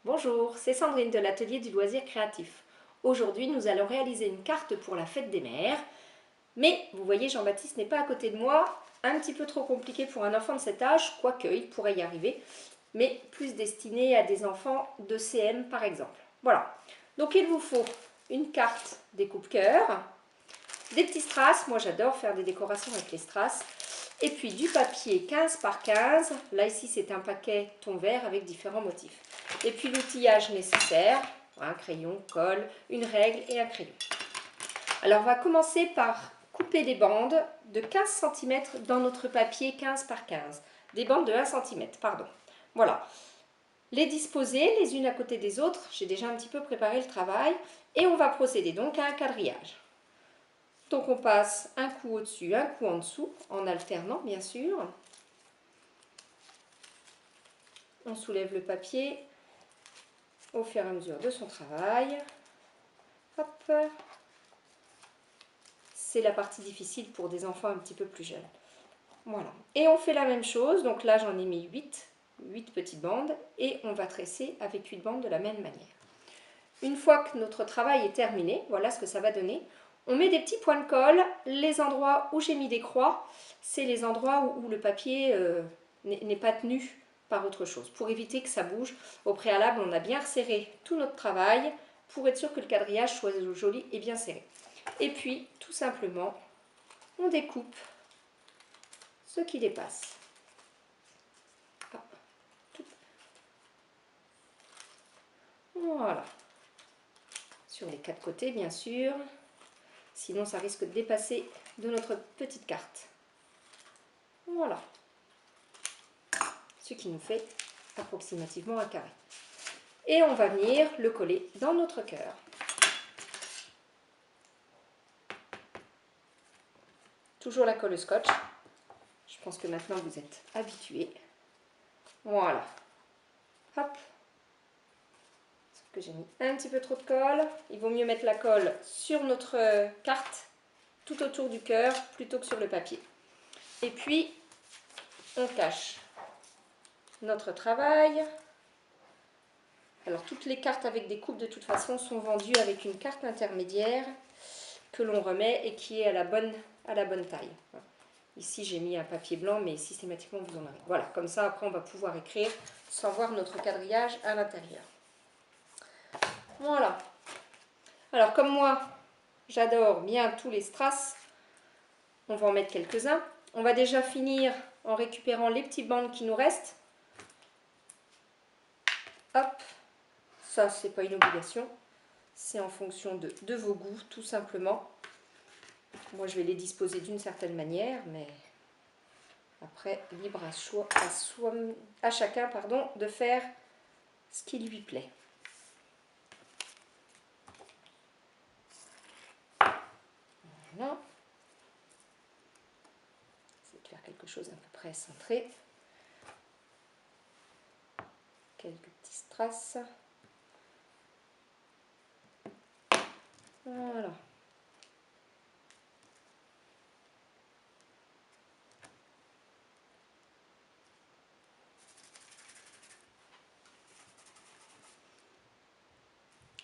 Bonjour, c'est Sandrine de l'atelier du loisir créatif. Aujourd'hui, nous allons réaliser une carte pour la fête des mères. Mais, vous voyez, Jean-Baptiste n'est pas à côté de moi. Un petit peu trop compliqué pour un enfant de cet âge, quoique il pourrait y arriver. Mais plus destiné à des enfants de CM par exemple. Voilà. Donc il vous faut une carte découpe-cœur, des petits strass. Moi j'adore faire des décorations avec les strass. Et puis du papier 15 par 15. Là ici c'est un paquet thon vert avec différents motifs. Et puis l'outillage nécessaire, un crayon, colle, une règle et un crayon. Alors on va commencer par couper des bandes de 15 cm dans notre papier 15 par 15. Des bandes de 1 cm, pardon. Voilà. Les disposer les unes à côté des autres. J'ai déjà un petit peu préparé le travail. Et on va procéder donc à un quadrillage. Donc on passe un coup au-dessus, un coup en dessous, en alternant bien sûr. On soulève le papier au fur et à mesure de son travail. Hop. C'est la partie difficile pour des enfants un petit peu plus jeunes. Voilà. Et on fait la même chose. Donc là j'en ai mis 8 petites bandes. Et on va tresser avec 8 bandes de la même manière. Une fois que notre travail est terminé, voilà ce que ça va donner. On met des petits points de colle. Les endroits où j'ai mis des croix, c'est les endroits où le papier n'est pas tenu par autre chose. Pour éviter que ça bouge, au préalable, on a bien resserré tout notre travail pour être sûr que le quadrillage soit joli et bien serré. Et puis, tout simplement, on découpe ce qui dépasse. Voilà. Sur les 4 côtés, bien sûr. Sinon, ça risque de dépasser de notre petite carte. Voilà. Ce qui nous fait approximativement un carré. Et on va venir le coller dans notre cœur. Toujours la colle scotch. Je pense que maintenant vous êtes habitués. Voilà. Hop. Sauf que j'ai mis un petit peu trop de colle. Il vaut mieux mettre la colle sur notre carte, tout autour du cœur, plutôt que sur le papier. Et puis, on cache notre travail. Alors, toutes les cartes avec des coupes, de toute façon, sont vendues avec une carte intermédiaire que l'on remet et qui est à la bonne taille. Ici, j'ai mis un papier blanc, mais systématiquement, vous en avez. Voilà, comme ça, après, on va pouvoir écrire sans voir notre quadrillage à l'intérieur. Voilà. Alors, comme moi, j'adore bien tous les strass, on va en mettre quelques-uns. On va déjà finir en récupérant les petites bandes qui nous restent. Hop. Ça, c'est pas une obligation. C'est en fonction de vos goûts, tout simplement. Moi, je vais les disposer d'une certaine manière, mais après, libre à chacun de faire ce qui lui plaît. Voilà. Essayer de faire quelque chose à peu près centré. Quelques petits strass. Voilà.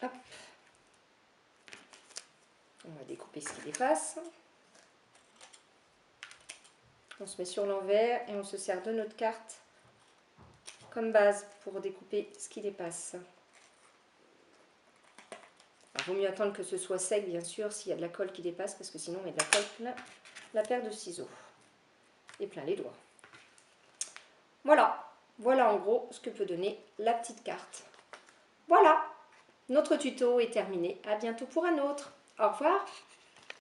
Hop. On va découper ce qui dépasse. On se met sur l'envers et on se sert de notre carte comme base pour découper ce qui dépasse. Il vaut mieux attendre que ce soit sec, bien sûr, s'il y a de la colle qui dépasse, parce que sinon on met de la colle plein la paire de ciseaux et plein les doigts. Voilà, voilà en gros ce que peut donner la petite carte. Voilà, notre tuto est terminé. À bientôt pour un autre. Au revoir.